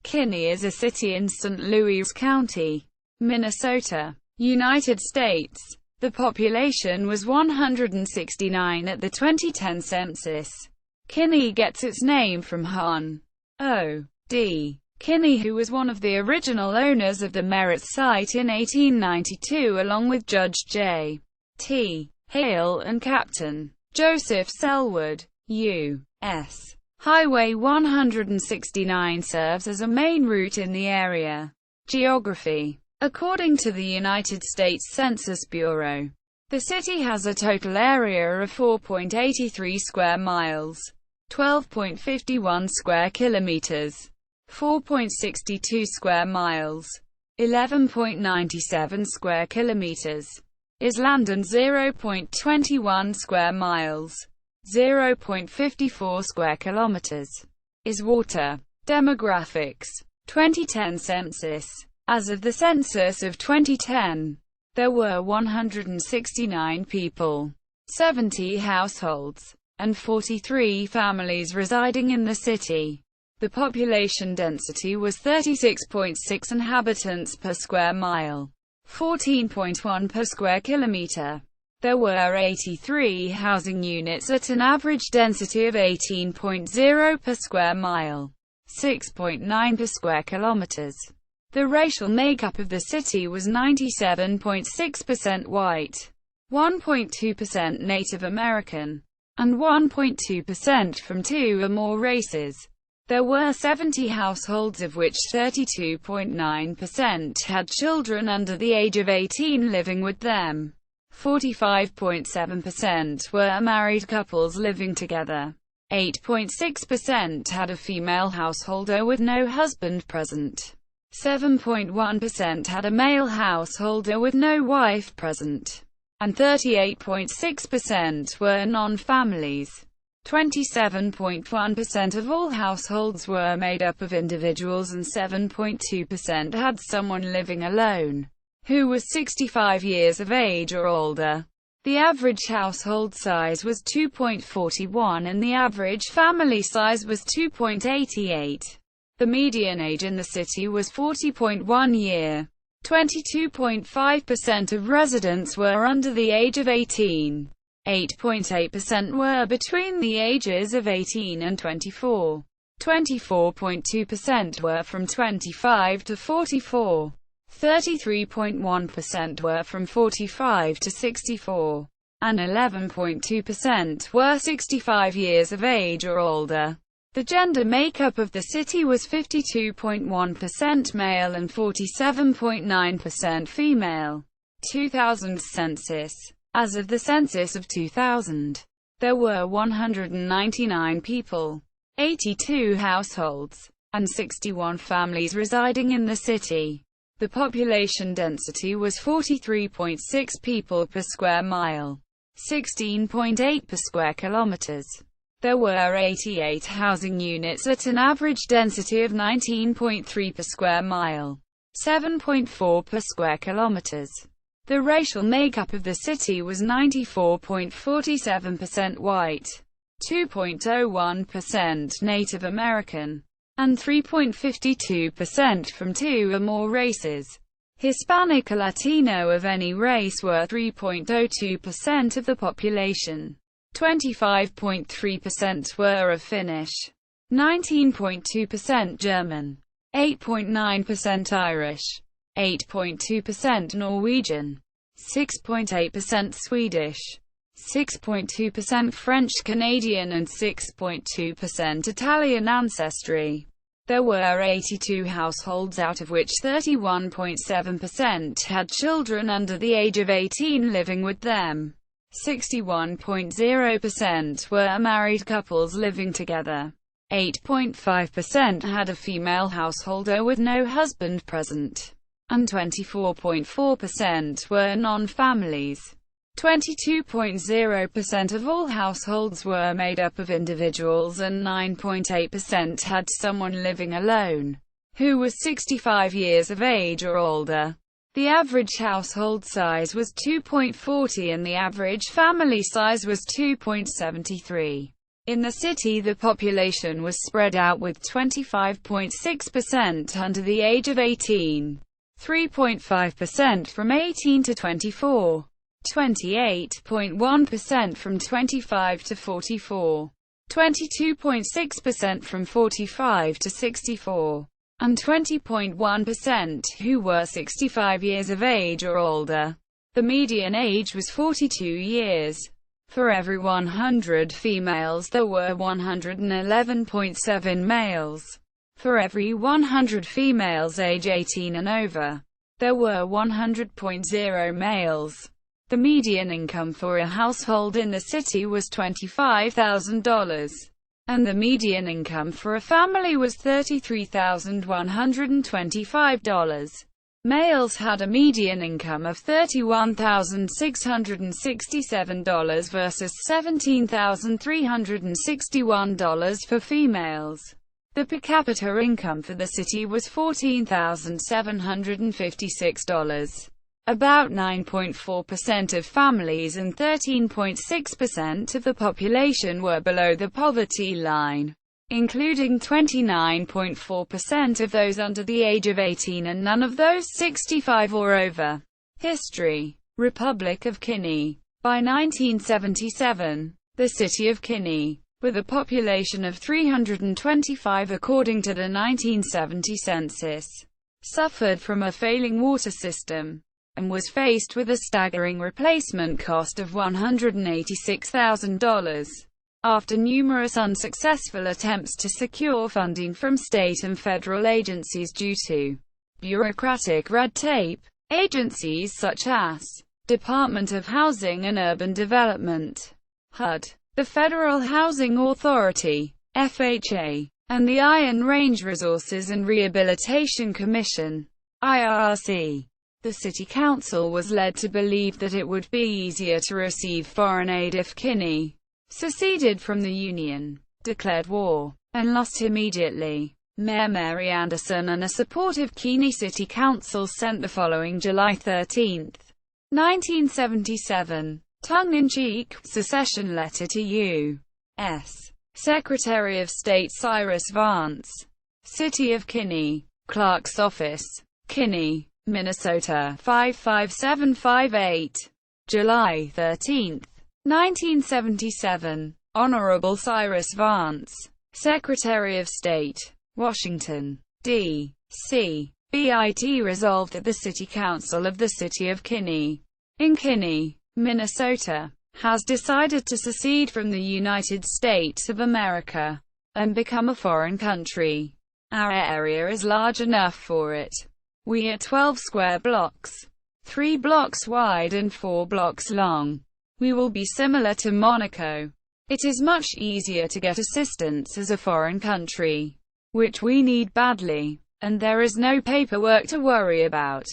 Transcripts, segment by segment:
Kinney is a city in St. Louis County, Minnesota, United States. The population was 169 at the 2010 census. Kinney gets its name from Hon. O.D. Kinney, who was one of the original owners of the Merritt site in 1892 along with Judge J.T. Hale and Captain Joseph Sellwood. U.S. Highway 169 serves as a main route in the area. Geography. According to the United States Census Bureau, the city has a total area of 4.83 square miles, 12.51 square kilometers, 4.62 square miles, 11.97 square kilometers, is land, and 0.21 square miles, 0.54 square kilometers, is water. Demographics. 2010 census. As of the census of 2010, there were 169 people, 70 households, and 43 families residing in the city. The population density was 36.6 inhabitants per square mile, 14.1 per square kilometer. There were 83 housing units at an average density of 18.0 per square mile, 6.9 per square kilometers. The racial makeup of the city was 97.6% white, 1.2% Native American, and 1.2% from two or more races. There were 70 households, of which 32.9% had children under the age of 18 living with them. 45.7% were married couples living together. 8.6% had a female householder with no husband present. 7.1% had a male householder with no wife present. And 38.6% were non-families. 27.1% of all households were made up of individuals, and 7.2% had someone living alone who was 65 years of age or older. The average household size was 2.41 and the average family size was 2.88. The median age in the city was 40.1 year. 22.5% of residents were under the age of 18. 8.8% were between the ages of 18 and 24. 24.2% were from 25 to 44. 33.1% were from 45 to 64, and 11.2% were 65 years of age or older. The gender makeup of the city was 52.1% male and 47.9% female. 2000 census. As of the census of 2000, there were 199 people, 82 households, and 61 families residing in the city. The population density was 43.6 people per square mile, 16.8 per square kilometers. There were 88 housing units at an average density of 19.3 per square mile, 7.4 per square kilometers. The racial makeup of the city was 94.47% white, 2.01% Native American, and 3.52% from two or more races. Hispanic or Latino of any race were 3.02% of the population. 25.3% were of Finnish, 19.2% German, 8.9% Irish, 8.2% Norwegian, 6.8% Swedish, 6.2% French Canadian, and 6.2% Italian ancestry. There were 82 households, out of which 31.7% had children under the age of 18 living with them. 61.0% were married couples living together. 8.5% had a female householder with no husband present. And 24.4% were non-families. 22.0% of all households were made up of individuals, and 9.8% had someone living alone who was 65 years of age or older. The average household size was 2.40 and the average family size was 2.73. In the city, the population was spread out with 25.6% under the age of 18, 3.5% from 18 to 24, 28.1% from 25 to 44, 22.6% from 45 to 64, and 20.1% who were 65 years of age or older. The median age was 42 years. For every 100 females there were 111.7 males. For every 100 females age 18 and over, there were 100.0 males. The median income for a household in the city was $25,000, and the median income for a family was $33,125. Males had a median income of $31,667 versus $17,361 for females. The per capita income for the city was $14,756. About 9.4% of families and 13.6% of the population were below the poverty line, including 29.4% of those under the age of 18 and none of those 65 or over. History. Republic of Kinney. By 1977, the city of Kinney, with a population of 325 according to the 1970 census, suffered from a failing water system, and was faced with a staggering replacement cost of $186,000. After numerous unsuccessful attempts to secure funding from state and federal agencies due to bureaucratic red tape, agencies such as Department of Housing and Urban Development, HUD, the Federal Housing Authority, FHA, and the Iron Range Resources and Rehabilitation Commission, IRC, the City Council was led to believe that it would be easier to receive foreign aid if Kinney seceded from the Union, declared war, and lost immediately. Mayor Mary Anderson and a supportive Kinney City Council sent the following July 13, 1977, tongue-in-cheek, secession letter to U.S. Secretary of State Cyrus Vance. City of Kinney, Clerk's Office, Kinney, Minnesota 55758. July 13, 1977. Honorable Cyrus Vance, Secretary of State, Washington, D.C. BIT resolved that the City Council of the City of Kinney, in Kinney, Minnesota, has decided to secede from the United States of America and become a foreign country. Our area is large enough for it. We are 12 square blocks, 3 blocks wide and 4 blocks long. We will be similar to Monaco. It is much easier to get assistance as a foreign country, which we need badly, and there is no paperwork to worry about.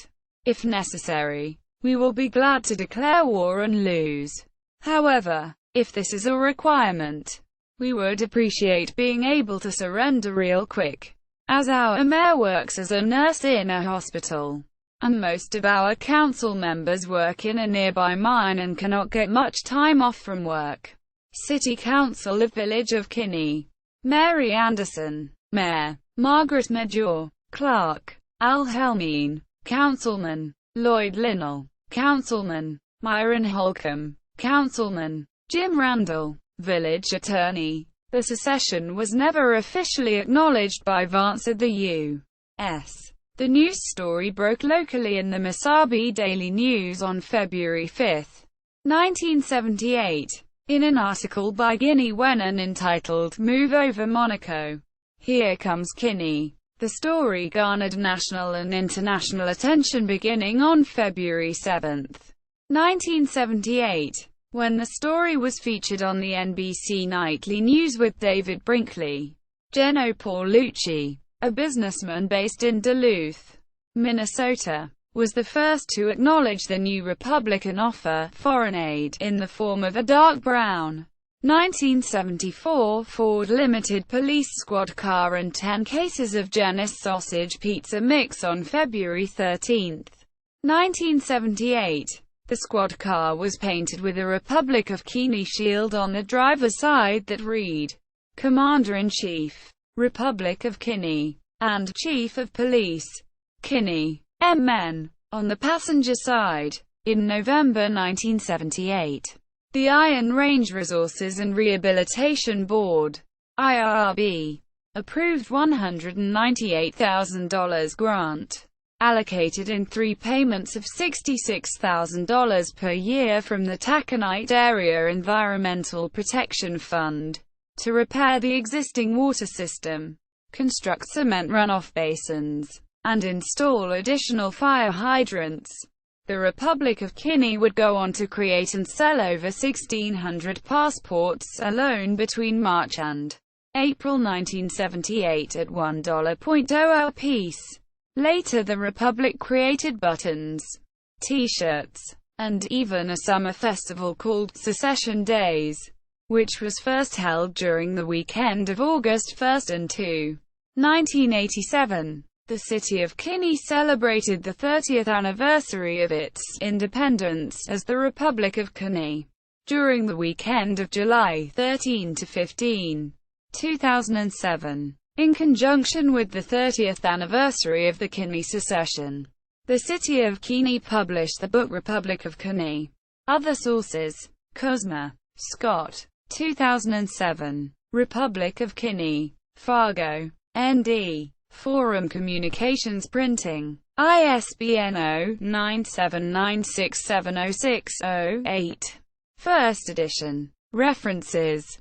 If necessary, we will be glad to declare war and lose. However, if this is a requirement, we would appreciate being able to surrender real quick, as our mayor works as a nurse in a hospital, and most of our council members work in a nearby mine and cannot get much time off from work. City Council of Village of Kinney. Mary Anderson, Mayor. Margaret Major, Clerk. Al Helmeen, Councilman. Lloyd Linnell, Councilman. Myron Holcomb, Councilman. Jim Randall, Village Attorney. The secession was never officially acknowledged by Vance at the U.S. The news story broke locally in the Mesabi Daily News on February 5, 1978, in an article by Guinea Wenon entitled, "Move Over Monaco. Here Comes Kinney." The story garnered national and international attention beginning on February 7, 1978, when the story was featured on the NBC Nightly News with David Brinkley. Geno Paulucci, a businessman based in Duluth, Minnesota, was the first to acknowledge the new Republican offer, foreign aid, in the form of a dark brown 1974 Ford Limited Police Squad car and 10 cases of Jenny's Sausage Pizza Mix on February 13, 1978. The squad car was painted with a Republic of Kinney shield on the driver's side that read, Commander-in-Chief, Republic of Kinney, and Chief of Police, Kinney, MN, on the passenger side. In November 1978, the Iron Range Resources and Rehabilitation Board, IRB, approved $198,000 grant, allocated in 3 payments of $66,000 per year from the Taconite Area Environmental Protection Fund, to repair the existing water system, construct cement runoff basins, and install additional fire hydrants. The Republic of Kinney would go on to create and sell over 1,600 passports alone between March and April 1978 at $1.00 apiece. Later the Republic created buttons, T-shirts, and even a summer festival called Secession Days, which was first held during the weekend of August 1 and 2, 1987. The city of Kinney celebrated the 30th anniversary of its independence as the Republic of Kinney during the weekend of July 13 to 15, 2007. In conjunction with the 30th anniversary of the Kinney secession, the city of Kinney published the book Republic of Kinney. Other sources: Cosma, Scott, 2007. Republic of Kinney, Fargo, ND. Forum Communications Printing. ISBN 0-9796706-08. First edition. References.